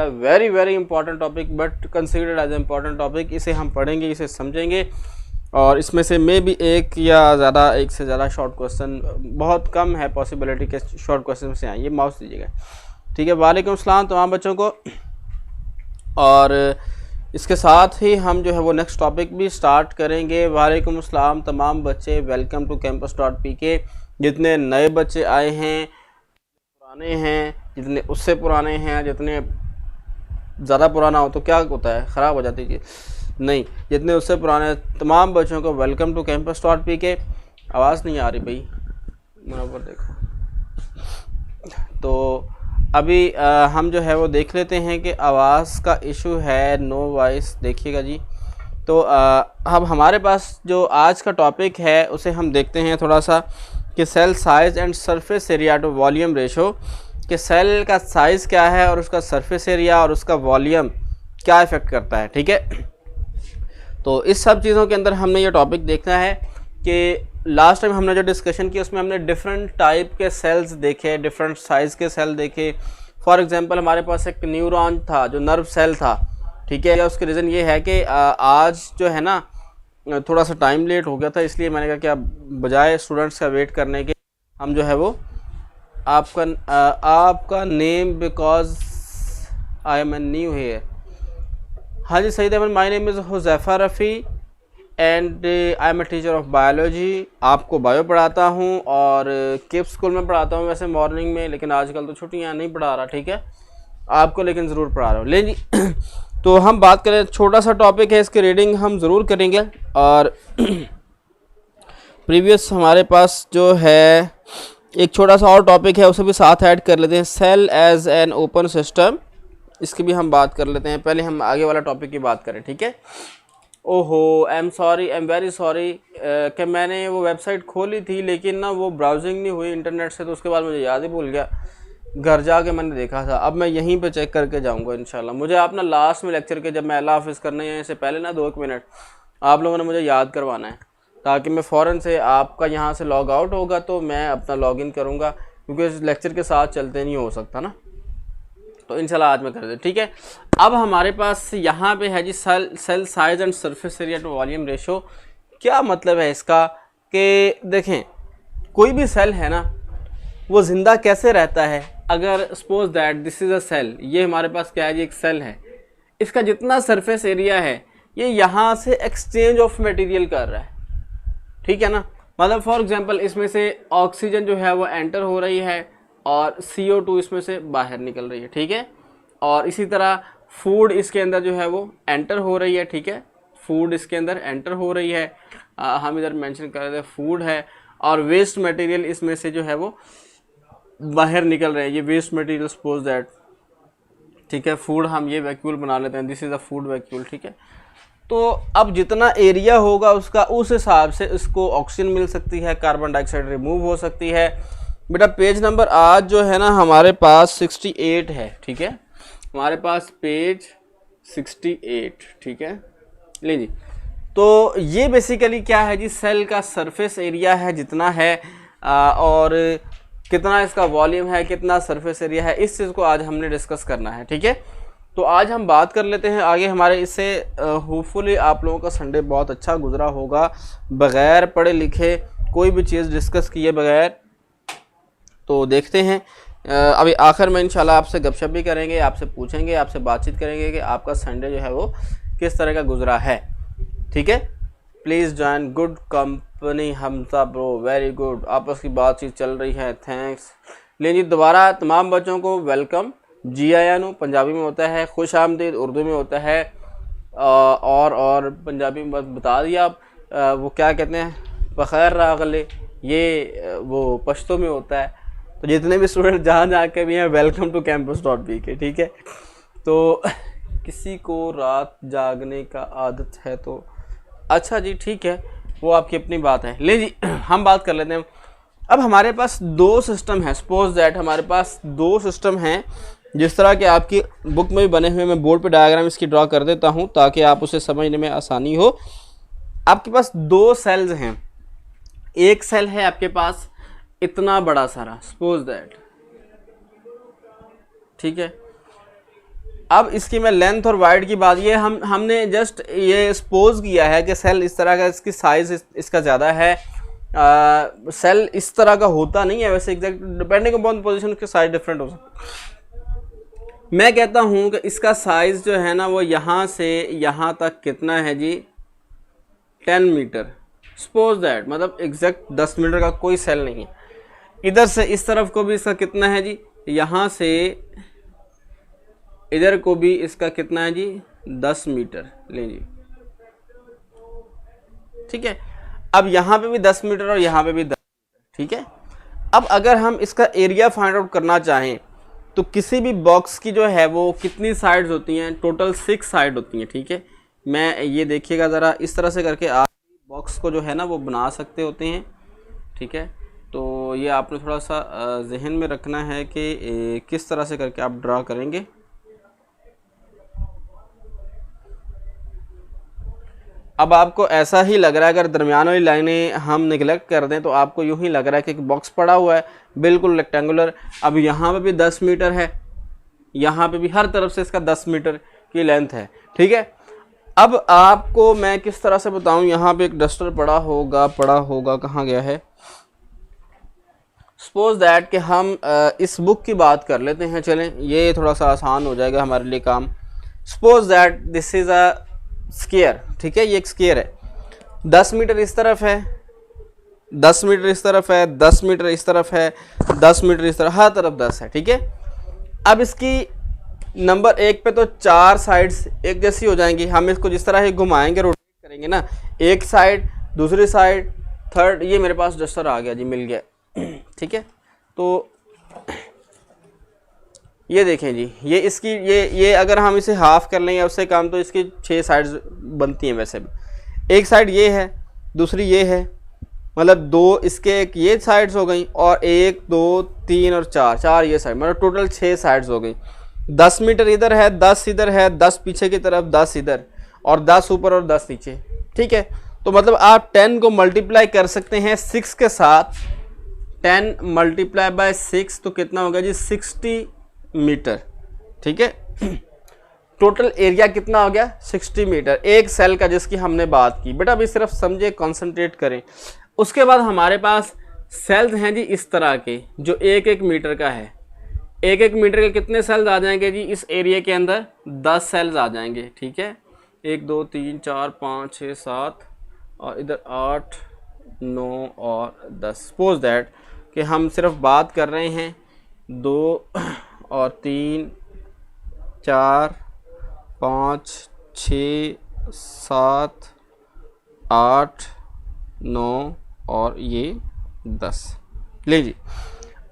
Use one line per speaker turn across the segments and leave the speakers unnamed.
Considered a very very important topic, but considered as important topic. इसे हम पढ़ेंगे, इसे समझेंगे, और इसमें से मे भी एक से ज़्यादा शॉर्ट क्वेश्चन, बहुत कम है पॉसिबिलिटी के शॉर्ट क्वेश्चन से आए। ये माउस दीजिएगा, ठीक है। वालेकुम अस्सलाम तमाम बच्चों को। और इसके साथ ही हम जो है वो नेक्स्ट टॉपिक भी स्टार्ट करेंगे। वालेकुम अस्सलाम तमाम बच्चे, वेलकम टू campus.pk। जितने नए बच्चे आए हैं, पुराने हैं, जितने उससे पुराने हैं, जितने ज़्यादा पुराना हो तो क्या होता है, ख़राब हो जाती है, नहीं, जितने उससे पुराने तमाम बच्चों को वेलकम टू campus.pk। आवाज़ नहीं आ रही भाई, बराबर देखो। तो अभी हम जो है वो देख लेते हैं कि आवाज़ का इशू है, नो वॉइस, देखिएगा जी। तो अब हमारे पास जो आज का टॉपिक है उसे हम देखते हैं थोड़ा सा, कि cell size and surface area to volume ratio, कि सेल का साइज़ क्या है और उसका सरफेस एरिया और उसका वॉल्यूम क्या इफ़ेक्ट करता है, ठीक है। तो इस सब चीज़ों के अंदर हमने ये टॉपिक देखना है कि लास्ट टाइम हमने जो डिस्कशन किया उसमें हमने डिफरेंट टाइप के सेल्स देखे, डिफरेंट साइज़ के सेल देखे। फॉर एग्जांपल हमारे पास एक न्यूरॉन था जो नर्व सेल था, ठीक है। या उसके रीज़न ये है कि आज जो है ना थोड़ा सा टाइम लेट हो गया था, इसलिए मैंने कहा कि अब बजाय स्टूडेंट्स का वेट करने के हम जो है वो आपका name, because I am new here. हाँ जी Saeed Ahmed, my name is Huzaifa Rafi and I am a teacher of biology. आपको बायो पढ़ाता हूँ और किप्स स्कूल में पढ़ाता हूँ वैसे मॉर्निंग में, लेकिन आजकल तो छुट्टियाँ नहीं पढ़ा रहा, ठीक है। आपको लेकिन ज़रूर पढ़ा रहा हूँ। ले जी तो हम बात करें, छोटा सा टॉपिक है, इसकी रीडिंग हम ज़रूर करेंगे। और प्रीवियस हमारे पास जो है एक छोटा सा और टॉपिक है, उसे भी साथ ऐड कर लेते हैं, cell as an open system. इसकी भी हम बात कर लेते हैं, पहले हम आगे वाला टॉपिक की बात करें, ठीक है। ओहो, आई एम वेरी सॉरी कि मैंने वो वेबसाइट खोली थी लेकिन ना वो ब्राउजिंग नहीं हुई इंटरनेट से, तो उसके बाद मुझे याद ही भूल गया। घर जाके मैंने देखा था, अब मैं यहीं पे चेक करके जाऊंगा इंशाल्लाह। मुझे आप ना लास्ट में लेक्चर के, जब मैं अल्लाह हाफ़िज़ करने हैं इससे पहले ना 2 मिनट आप लोगों ने मुझे याद करवाना है, ताकि मैं फ़ौरन से, आपका यहाँ से लॉग आउट होगा तो मैं अपना लॉग इन करूँगा, क्योंकि इस लेक्चर के साथ चलते नहीं हो सकता ना। तो इंशाल्लाह आज मैं कर दे, ठीक है। अब हमारे पास यहाँ पे है जी cell size and surface area to volume ratio. क्या मतलब है इसका, कि देखें कोई भी सेल है ना वो ज़िंदा कैसे रहता है। अगर suppose that this is a cell, ये हमारे पास क्या है जी, एक सेल है, इसका जितना सरफेस एरिया है ये यहाँ से एक्सचेंज ऑफ मटेरियल कर रहा है, ठीक है ना। मतलब फॉर एग्जांपल इसमें से ऑक्सीजन जो है वो एंटर हो रही है और CO2 इसमें से बाहर निकल रही है, ठीक है। और इसी तरह फूड इसके अंदर जो है वो एंटर हो रही है, ठीक है, फूड इसके अंदर एंटर हो रही है। हम इधर मेंशन कर रहे थे फूड है, और वेस्ट मटेरियल इसमें से जो है वो बाहर निकल रहे हैं, ये वेस्ट मटेरियल सपोज दैट, ठीक है। फूड हम ये वैक्यूल बना लेते हैं, this is a food vacuole, ठीक है। तो अब जितना एरिया होगा उसका, उस हिसाब से इसको ऑक्सीजन मिल सकती है, कार्बन डाइऑक्साइड रिमूव हो सकती है। बेटा पेज नंबर आज जो है ना हमारे पास 68 है, ठीक है, हमारे पास पेज 68, ठीक है। ले जी, तो ये बेसिकली क्या है जी, सेल का सरफेस एरिया है जितना है, और कितना इसका वॉल्यूम है, कितना सरफेस एरिया है, इस चीज़ को आज हमने डिस्कस करना है, ठीक है। तो आज हम बात कर लेते हैं आगे हमारे इससे। होपफुली आप लोगों का संडे बहुत अच्छा गुजरा होगा, बग़ैर पढ़े लिखे कोई भी चीज़ डिस्कस किए बगैर। तो देखते हैं, अभी आखिर में इंशाल्लाह आपसे गपशप भी करेंगे, आपसे पूछेंगे, आपसे बातचीत करेंगे कि आपका संडे जो है वो किस तरह का गुजरा है, ठीक है। प्लीज़ जॉइन गुड कंपनी हमसा ब्रो, वेरी गुड, आपस की बातचीत चल रही है, थैंक्स। लेकिन दोबारा तमाम बच्चों को वेलकम, जी आया नो पंजाबी में होता है, खुश आमदीद उर्दू में होता है, और पंजाबी में बस बता दिया आप, वो क्या कहते हैं, बखैर रागले, ये वो पश्तो में होता है। तो जितने भी स्टूडेंट जहाँ के भी हैं, वेलकम टू campus.pk, ठीक है। तो किसी को रात जागने का आदत है तो अच्छा जी, ठीक है, वो आपकी अपनी बात है। ले जी हम बात कर लेते हैं। अब हमारे पास 2 सिस्टम है, सपोज दैट हमारे पास 2 सिस्टम हैं, जिस तरह के आपकी बुक में भी बने हुए, मैं बोर्ड पे डायग्राम इसकी ड्रॉ कर देता हूँ ताकि आप उसे समझने में आसानी हो। आपके पास 2 सेल्स हैं, एक सेल है आपके पास इतना बड़ा सारा, सपोज दैट, ठीक है, अब इसकी मैं लेंथ और वाइड की बात, ये हमने जस्ट ये सपोज किया है कि सेल इस तरह का, इसकी साइज़ इसका ज़्यादा है। सेल इस तरह का होता नहीं है वैसे, एग्जैक्ट डिपेंडिंग अपॉन पोजीशन के साइज डिफरेंट हो सकते। मैं कहता हूँ कि इसका साइज़ जो है ना वो यहाँ से यहाँ तक कितना है जी, 10 मीटर। सपोज दैट, मतलब एग्जैक्ट 10 मीटर का कोई सेल नहीं है। इधर से इस तरफ को भी इसका कितना है जी, यहाँ से इधर को भी इसका कितना है जी, 10 मीटर ले जी, ठीक है। अब यहाँ पे भी 10 मीटर और यहाँ पे भी 10 मीटर, ठीक है। अब अगर हम इसका एरिया फाइंड आउट करना चाहें तो किसी भी बॉक्स की जो है वो कितनी साइड्स होती हैं, टोटल 6 साइड होती हैं, ठीक है। मैं ये देखिएगा ज़रा, इस तरह से करके आप बॉक्स को जो है ना वो बना सकते होते हैं, ठीक है। तो ये आपने थोड़ा सा जहन में रखना है कि किस तरह से करके आप ड्रा करेंगे। अब आपको ऐसा ही लग रहा है, अगर दरमियान वाली लाइनें हम निगलेक्ट कर दें तो आपको यूं ही लग रहा है कि एक बॉक्स पड़ा हुआ है बिल्कुल रेक्टेंगुलर। अब यहाँ पे भी 10 मीटर है, यहाँ पे भी हर तरफ से इसका 10 मीटर की लेंथ है, ठीक है। अब आपको मैं किस तरह से बताऊं, यहाँ पे एक डस्टर पड़ा होगा कहाँ गया है। सपोज दैट कि हम इस बुक की बात कर लेते हैं, चलें ये थोड़ा सा आसान हो जाएगा हमारे लिए काम। Suppose that this is a square, ठीक है, ये एक स्क्वायर है। 10 मीटर इस तरफ है, 10 मीटर इस तरफ है, 10 मीटर इस तरफ है, 10 मीटर इस तरफ, हर तरफ 10 है, ठीक है। अब इसकी नंबर 1 पे तो 4 साइड्स एक जैसी हो जाएंगी। हम इसको जिस तरह ही घुमाएंगे, रोटेट करेंगे ना, एक साइड, दूसरी साइड, थर्ड। ये मेरे पास डस्टर आ गया जी, मिल गया, ठीक है। तो ये देखें जी, ये इसकी ये अगर हम इसे हाफ कर लें या उससे कम तो इसकी 6 साइड्स बनती हैं वैसे भी। एक साइड ये है, दूसरी ये है, मतलब 2 इसके एक ये साइड्स हो गई और 1 2 3 और 4 ये साइड, मतलब टोटल 6 साइड्स हो गई। 10 मीटर इधर है, 10 इधर है, 10 पीछे की तरफ, 10 इधर और 10 ऊपर और 10 नीचे, ठीक है। तो मतलब आप 10 को मल्टीप्लाई कर सकते हैं 6 के साथ। 10 मल्टीप्लाई बाय 6 तो कितना होगा जी, 60 मीटर, ठीक है। टोटल एरिया कितना हो गया, 60 मीटर एक सेल का, जिसकी हमने बात की। बेटा अभी सिर्फ समझे, कंसंट्रेट करें। उसके बाद हमारे पास सेल्स हैं जी इस तरह के, जो 1-1 मीटर का है। 1-1 मीटर के कितने सेल्स आ जाएंगे जी इस एरिया के अंदर, 10 सेल्स आ जाएंगे, ठीक है। 1 2 3 4 5 6 7 और इधर 8 9 और 10। सपोज दैट कि हम सिर्फ बात कर रहे हैं 2 और 3 4 5 6 7 8 9 और ये 10 ले जी।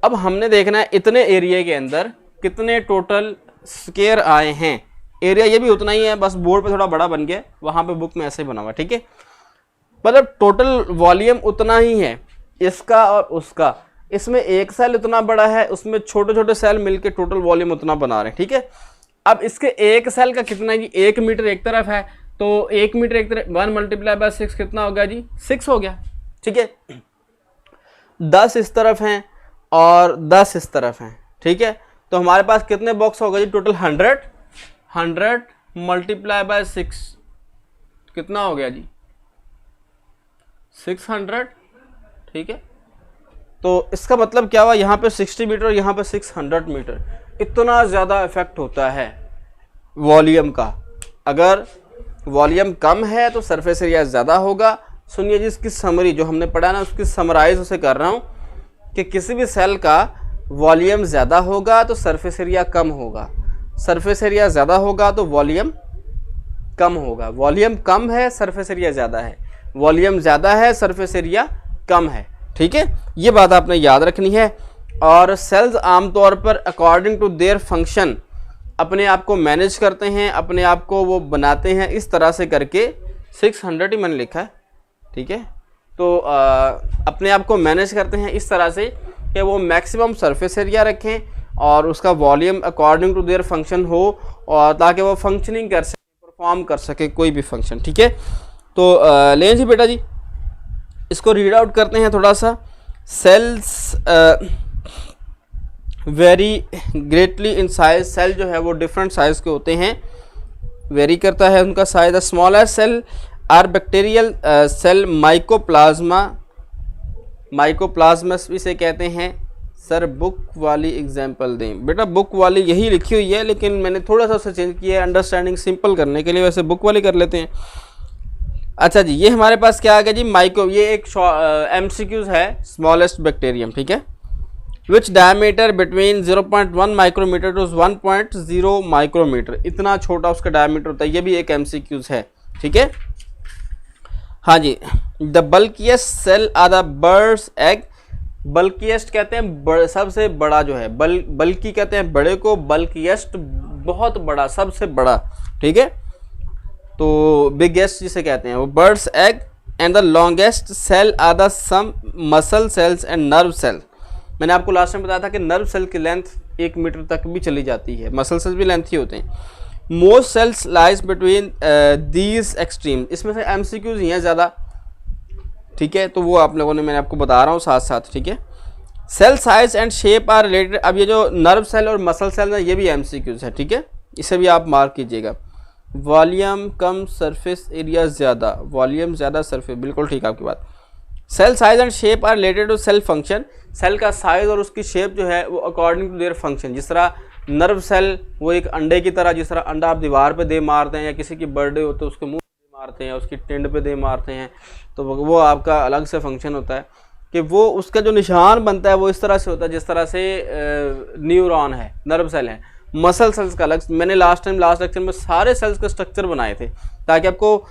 अब हमने देखना है इतने एरिया के अंदर कितने टोटल स्क्वायर आए हैं। एरिया ये भी उतना ही है, बस बोर्ड पे थोड़ा बड़ा बन गया, वहाँ पे बुक में ऐसे बना हुआ, ठीक है। मतलब टोटल वॉल्यूम उतना ही है इसका और उसका। इसमें एक सेल इतना बड़ा है, उसमें छोटे छोटे सेल मिलके टोटल वॉल्यूम उतना बना रहे हैं, ठीक है। अब इसके एक सेल का कितना है जी, 1 मीटर एक तरफ है, तो 1 मीटर एक तरफ 1 मल्टीप्लाई बाय 6 कितना होगा जी, 6 हो गया, ठीक है। 10 इस तरफ हैं और 10 इस तरफ हैं, ठीक है। तो हमारे पास कितने बॉक्स होगा जी, टोटल 100 मल्टीप्लाई बाय 6 कितना हो गया जी, 600, ठीक है। तो इसका मतलब क्या हुआ, यहाँ पे 60 मीटर और यहाँ पे 600 मीटर। इतना ज़्यादा इफेक्ट होता है वॉल्यूम का। अगर वॉल्यूम कम है तो सरफेस एरिया ज़्यादा होगा। सुनिए जी, इसकी समरी जो हमने पढ़ा ना, उसकी समराइज उसे कर रहा हूँ कि किसी भी सेल का वॉल्यूम ज़्यादा होगा तो सरफेस एरिया कम होगा, सरफेस एरिया ज़्यादा होगा तो वॉल्यूम कम होगा। वॉल्यूम कम है, सरफेस एरिया ज़्यादा है, वॉल्यूम ज़्यादा है, सरफेस एरिया कम है, ठीक है। ये बात आपने याद रखनी है। और सेल्स आमतौर पर अकॉर्डिंग टू देयर फंक्शन अपने आप को मैनेज करते हैं, अपने आप को वो बनाते हैं इस तरह से करके। 600 ही मैंने लिखा है, ठीक है। तो अपने आप को मैनेज करते हैं इस तरह से कि वो मैक्सिमम सरफेस एरिया रखें और उसका volume according to their function हो, और ताकि वो फंक्शनिंग कर सके, परफॉर्म कर सके कोई भी फंक्शन, ठीक है। तो लें जी बेटा जी, इसको रीड आउट करते हैं थोड़ा सा। Cells vary greatly in size, cell जो है वो डिफरेंट साइज के होते हैं, वेरी करता है उनका size. The smaller cell are bacterial cell, mycoplasma, mycoplasmas इसे कहते हैं। सर बुक वाली एग्जांपल दें। बेटा बुक वाली यही लिखी हुई है, लेकिन मैंने थोड़ा सा उसे चेंज किया है अंडरस्टैंडिंग सिंपल करने के लिए, वैसे बुक वाली कर लेते हैं। अच्छा जी, ये हमारे पास क्या आ गया जी, माइक्रो, ये एक MCQs है, स्मॉलेस्ट बैक्टीरियम, ठीक है। Which diameter between 0.1 micrometre to 1.0 micrometre, इतना छोटा उसका डायमीटर होता है, ये भी एक MCQs है, ठीक है। हाँ जी, the bulkiest cell are the bird's egg, bulkiest कहते हैं सबसे बड़ा जो है, बल्कि कहते हैं बड़े को, बल्किएस्ट बहुत बड़ा, सबसे बड़ा, ठीक है। तो बिगेस्ट जिसे कहते हैं वो bird's egg. And the longest cell are the some muscle cells and nerve cell. मैंने आपको लास्ट में बताया था कि नर्व सेल की लेंथ 1 मीटर तक भी चली जाती है, मसल सेल्स भी लेंथी होते हैं। Most cells lies between these extreme, इसमें से MCQs ही हैं ज़्यादा, ठीक है, तो वो आप लोगों ने, मैंने आपको बता रहा हूँ साथ साथ, ठीक है। Cell size and shape are related, अब ये जो नर्व सेल और मसल सेल है ये भी MCQs है, ठीक है, इसे भी आप मार्क कीजिएगा। वॉल्यूम कम, सरफेस एरिया ज़्यादा, वॉल्यूम ज़्यादा, सरफेस, बिल्कुल ठीक है आपकी बात। Cell size and shape are related to cell function, cell का साइज और उसकी शेप जो है वो अकॉर्डिंग टू देयर फंक्शन, जिस तरह नर्व सेल वो एक अंडे की तरह, जिस तरह अंडा आप दीवार पे दे मारते हैं या किसी की बर्थडे हो तो उसके मुंह पे मारते हैं, उसकी टिंड पे दे मारते हैं, तो वो आपका अलग से फंक्शन होता है कि वो उसका जो निशान बनता है वो इस तरह से होता है जिस तरह से न्यूरॉन है, नर्व सेल है। मसल सेल्स का अलग, मैंने लास्ट लेक्चर में सारे सेल्स का स्ट्रक्चर बनाए थे ताकि आपको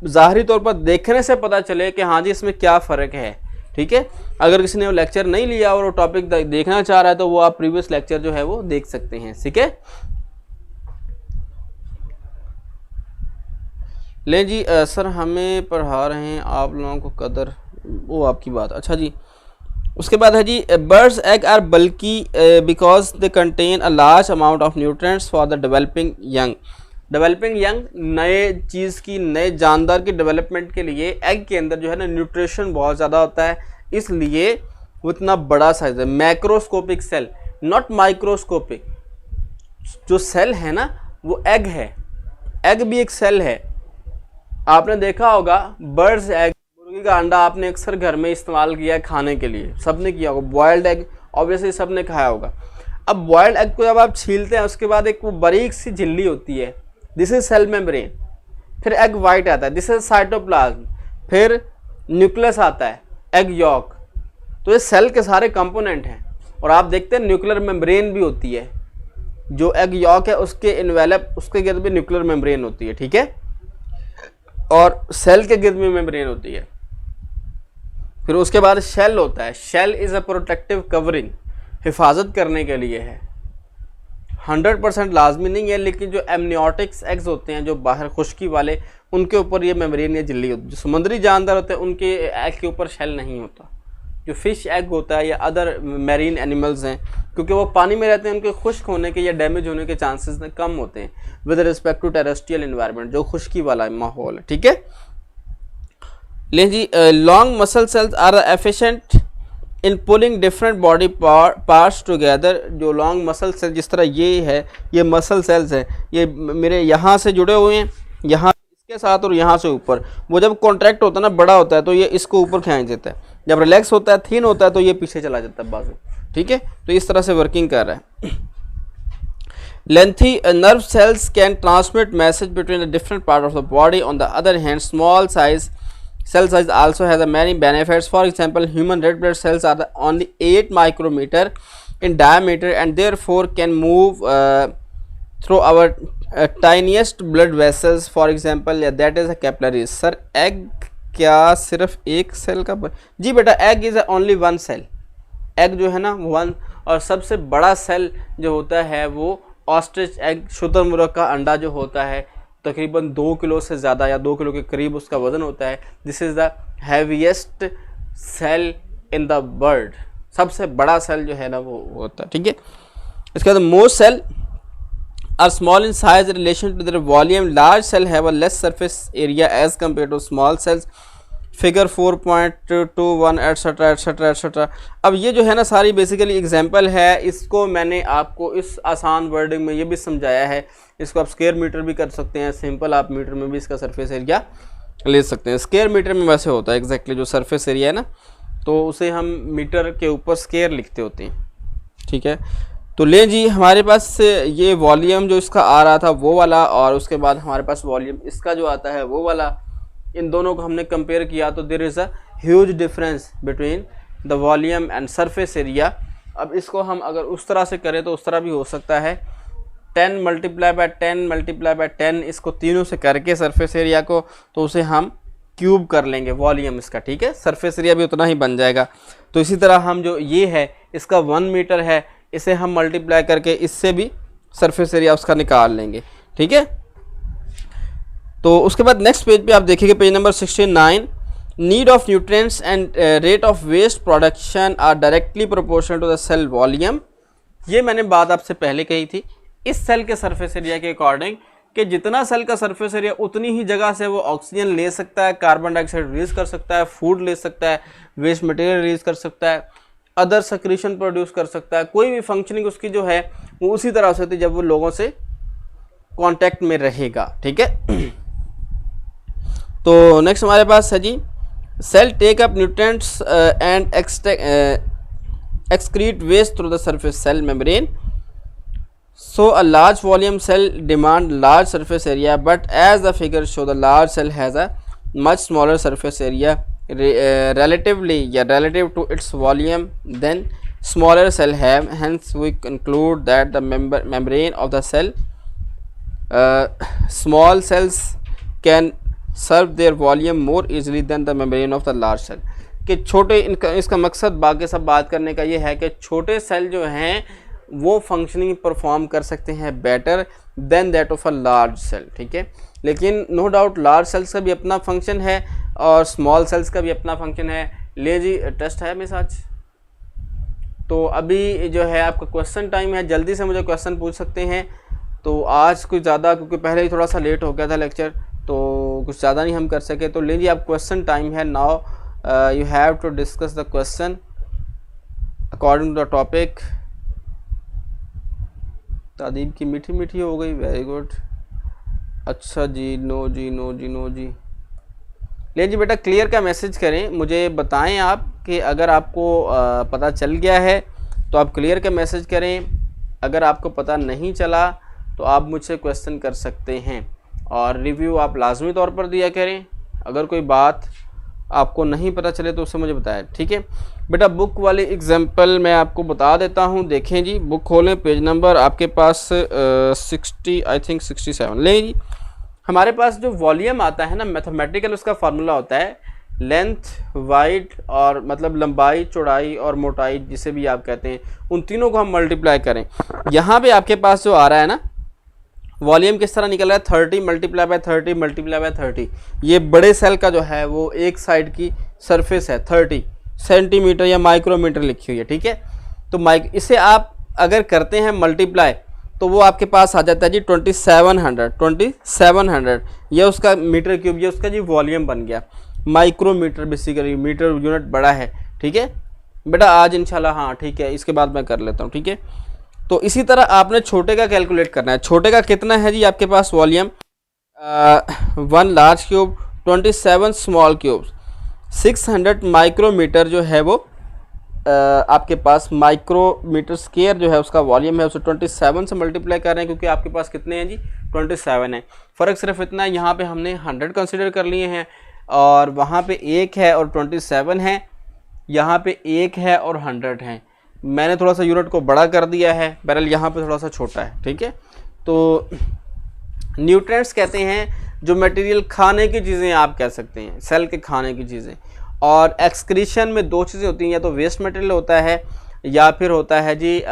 ज़ाहरी तौर पर देखने से पता चले कि हाँ जी इसमें क्या फ़र्क है, ठीक है। अगर किसी ने वो लेक्चर नहीं लिया और वो टॉपिक देखना चाह रहा है तो वो आप प्रीवियस लेक्चर जो है वो देख सकते हैं, ठीक है। ले जी, सर हमें पढ़ा रहे हैं आप लोगों को कदर, वो आपकी बात, अच्छा जी। उसके बाद है जी, बर्ड्स एग आर बल्कि because they contain a large amount of nutrients for the developing young. Developing young, नए चीज़ की, नए जानदार की डेवलपमेंट के लिए एग के अंदर जो है ना न्यूट्रिशन बहुत ज़्यादा होता है, इसलिए वो इतना बड़ा साइज है। मैक्रोस्कोपिक सेल, नॉट माइक्रोस्कोपिक, जो सेल है ना वो एग है, एग भी एक सेल है। आपने देखा होगा बर्ड्स एग, मुर्गी का अंडा आपने अक्सर घर में इस्तेमाल किया है खाने के लिए, सबने किया होगा। बॉयल्ड एग ऑब्वियसली सबने खाया होगा। अब बॉयल्ड एग को जब आप छीलते हैं उसके बाद एक वो बारीक सी झिल्ली होती है, दिस इज सेल मेम्ब्रेन। फिर एग वाइट आता है, दिस इज साइटोप्लाज्म। फिर न्यूक्लियस आता है, एग यॉक। तो ये सेल के सारे कंपोनेंट हैं। और आप देखते हैं न्यूक्लियर मेम्ब्रेन भी होती है, जो एग यॉक है उसके इन्वेलप, उसके गिर्द भी न्यूक्लियर मेम्ब्रेन होती है, ठीक है। और सेल के गिर्द में मेम्ब्रेन होती है। फिर उसके बाद शेल होता है, shell is a protective covering, हिफाजत करने के लिए है। 100% लाजमी नहीं है, लेकिन जो एमनियोटिक्स एग्स होते हैं जो बाहर खुश्की वाले, उनके ऊपर ये मेम्ब्रेन या झिल्ली होती है। जो समुद्री जानदार होते हैं उनके एग के ऊपर शेल नहीं होता। जो फिश एग होता है या अदर मैरीन एनिमल्स हैं, क्योंकि वो पानी में रहते हैं, उनके खुश्क होने के या डैमेज होने के चांसेस कम होते हैं with respect to terrestrial environment, जो खुश्की वाला माहौल है, ठीक है। लेकिन जी, long muscle cells are efficient in pulling different body parts together. जो लॉन्ग मसल सेल, जिस तरह ये है, ये मसल सेल्स हैं, ये मेरे यहाँ से जुड़े हुए हैं, यहाँ इसके साथ और यहाँ से ऊपर। वो जब कॉन्ट्रैक्ट होता है ना, बड़ा होता है तो ये इसको ऊपर खींच देता है, जब रिलैक्स होता है, थीन होता है तो ये पीछे चला जाता है बाजू, ठीक है। तो इस तरह से वर्किंग कर रहा है। Lengthy nerve cells can transmit message between the different part of the body. On the other hand, small size cell size also has a many benefits. For example, human red blood cells are only 8 micrometer in diameter and therefore can move through our tiniest blood vessels. For example, that is a capillaries. Sir, egg क्या सिर्फ एक cell का जी बेटा, egg is only one cell. egg जो है ना one, और सबसे बड़ा सेल जो होता है वो ऑस्ट्रिच एग, शुतुरमुर्ग का अंडा जो होता है, तकरीबन 2 किलो से ज़्यादा या 2 किलो के करीब उसका वज़न होता है। This is the heaviest cell in the bird, सबसे बड़ा सेल जो है ना वो होता है, ठीक है। इसके बाद most cell are small in size relation to their volume. Large cell have a less surface area as compare to small cells. Figure 4.21 etcetera etcetera etcetera. अब ये जो है ना सारी बेसिकली एग्जांपल है, इसको मैंने आपको इस आसान वर्डिंग में ये भी समझाया है। इसको आप स्क्वायर मीटर भी कर सकते हैं, सिंपल आप मीटर में भी इसका सरफेस एरिया ले सकते हैं। स्क्वायर मीटर में वैसे होता है एग्जैक्टली जो सरफेस एरिया है ना, तो उसे हम मीटर के ऊपर स्क्वायर लिखते होते हैं, ठीक है। तो ले जी, हमारे पास ये वॉल्यूम जो इसका आ रहा था वो वाला, और उसके बाद हमारे पास वॉल्यूम इसका जो आता है वो वाला, इन दोनों को हमने कंपेयर किया तो there is a huge difference between the volume and surface area. अब इसको हम अगर उस तरह से करें तो उस तरह भी हो सकता है, 10 मल्टीप्लाई बाय 10 मल्टीप्लाई बाय 10, इसको तीनों से करके सरफेस एरिया को, तो उसे हम क्यूब कर लेंगे वॉल्यूम इसका, ठीक है। सरफेस एरिया भी उतना ही बन जाएगा। तो इसी तरह हम जो ये है इसका 1 मीटर है, इसे हम मल्टीप्लाई करके इससे भी सरफेस एरिया उसका निकाल लेंगे, ठीक है। तो उसके बाद नेक्स्ट पेज पे आप देखिए page number 69, need of nutrients and rate of waste production are directly proportional to the cell volume. ये मैंने बात आपसे पहले कही थी, इस सेल के सरफेस एरिया के अकॉर्डिंग कि जितना सेल का सरफेस एरिया उतनी ही जगह से वो ऑक्सीजन ले सकता है, कार्बन डाइऑक्साइड रिलीज कर सकता है, फूड ले सकता है, वेस्ट मटेरियल रिलीज कर सकता है, अदर सेक्रेशन प्रोड्यूस कर सकता है, कोई भी फंक्शनिंग उसकी जो है वो उसी तरह से होती है जब वो लोगों से कांटेक्ट में रहेगा, ठीक है। तो नेक्स्ट हमारे पास है जी, cell take up nutrients and excrete waste through the surface cell membrane. So a large volume cell demand large surface area, but as the figure show, the large cell has a much smaller surface area relative to its volume than smaller cell have. Hence we conclude that the membrane of the cell, small cells can serve their volume more easily than the membrane of the large cell. कि छोटे इसका मकसद बाकी सब बात करने का ये है कि छोटे सेल जो हैं वो फंक्शनिंग परफॉर्म कर सकते हैं better than that of a large cell, ठीक है। लेकिन नो डाउट लार्ज सेल्स का भी अपना फंक्शन है और स्मॉल सेल्स का भी अपना फंक्शन है। ले जी, टेस्ट है मेरे साथ। तो अभी जो है आपका क्वेश्चन टाइम है, जल्दी से मुझे क्वेश्चन पूछ सकते हैं। तो आज कुछ ज़्यादा, क्योंकि पहले ही थोड़ा सा लेट हो गया था लेक्चर, तो कुछ ज़्यादा नहीं हम कर सके। तो ले जी, आप क्वेश्चन टाइम है now. You have to discuss the question according to the topic. तादीब की मीठी मीठी हो गई, वेरी गुड। अच्छा जी, नो जी, नो जी, नो जी। ले जी बेटा, क्लियर का मैसेज करें, मुझे बताएं आप कि अगर आपको पता चल गया है तो आप क्लियर का मैसेज करें। अगर आपको पता नहीं चला तो आप मुझसे क्वेश्चन कर सकते हैं, और रिव्यू आप लाजमी तौर पर दिया करें। अगर कोई बात आपको नहीं पता चले तो उससे मुझे बताएं, ठीक है बेटा। बुक वाली एग्जांपल मैं आपको बता देता हूं। देखें जी, बुक खोलें, पेज नंबर आपके पास 60 आई थिंक 67। ले जी, हमारे पास जो वॉल्यूम आता है ना मैथमेटिकल, उसका फार्मूला होता है लेंथ, वाइड, और मतलब लंबाई, चौड़ाई और मोटाई, जिसे भी आप कहते हैं, उन तीनों को हम मल्टीप्लाई करें। यहाँ पे आपके पास जो आ रहा है ना वॉल्यूम किस तरह निकल रहा है, 30 मल्टीप्लाई बाय 30 मल्टीप्लाई बाय 30। ये बड़े सेल का जो है वो एक साइड की सरफेस है 30 सेंटीमीटर या माइक्रोमीटर लिखी हुई है, ठीक है। तो इसे आप अगर करते हैं मल्टीप्लाई तो वो आपके पास आ जाता है जी 2700। ये उसका मीटर क्यूब, ये उसका जी वॉल्यूम बन गया। माइक्रोमीटर बेसिकली मीटर यूनिट बड़ा है, ठीक है बेटा। आज इंशाल्लाह, हाँ ठीक है, इसके बाद मैं कर लेता हूँ, ठीक है। तो इसी तरह आपने छोटे का कैलकुलेट करना है। छोटे का कितना है जी आपके पास volume, 1 large cube, 27 small cube, 600 micrometre जो है वो आपके पास माइक्रोमीटर स्क्वायर जो है उसका वॉल्यूम है, उसे 27 से मल्टीप्लाई कर रहे हैं क्योंकि आपके पास कितने हैं जी 27 है। फ़र्क सिर्फ इतना है, यहाँ पे हमने 100 कंसिडर कर लिए हैं और वहाँ पे 1 है और 27 है, यहाँ पे 1 है और 100 है। मैंने थोड़ा सा यूनिट को बड़ा कर दिया है, बहरहाल यहाँ पे थोड़ा सा छोटा है, ठीक है। तो न्यूट्रिएंट्स कहते हैं जो मटेरियल खाने की चीज़ें आप कह सकते हैं, सेल के खाने की चीज़ें। और एक्सक्रीशन में 2 चीज़ें होती हैं, या तो वेस्ट मटेरियल होता है या फिर होता है जी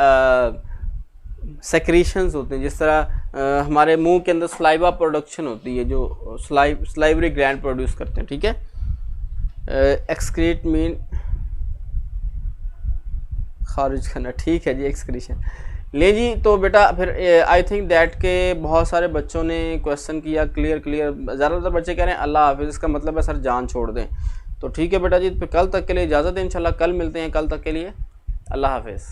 सेक्रीशंस होते हैं। जिस तरह हमारे मुंह के अंदर स्लाइवा प्रोडक्शन होती है, जो स्लाइवरी ग्लैंड प्रोड्यूस करते हैं, ठीक है। एक्सक्रीट मीन खारिज करना, ठीक है जी, एक्सक्रीशन। ले जी, तो बेटा फिर आई थिंक दैट के बहुत सारे बच्चों ने क्वेश्चन किया क्लियर। ज़्यादातर बच्चे कह रहे हैं अल्लाह हाफिज़, इसका मतलब है सर जान छोड़ दें। तो ठीक है बेटा जी, फिर कल तक के लिए इजाज़त है, इंशाल्लाह कल मिलते हैं। कल तक के लिए अल्लाह हाफिज़।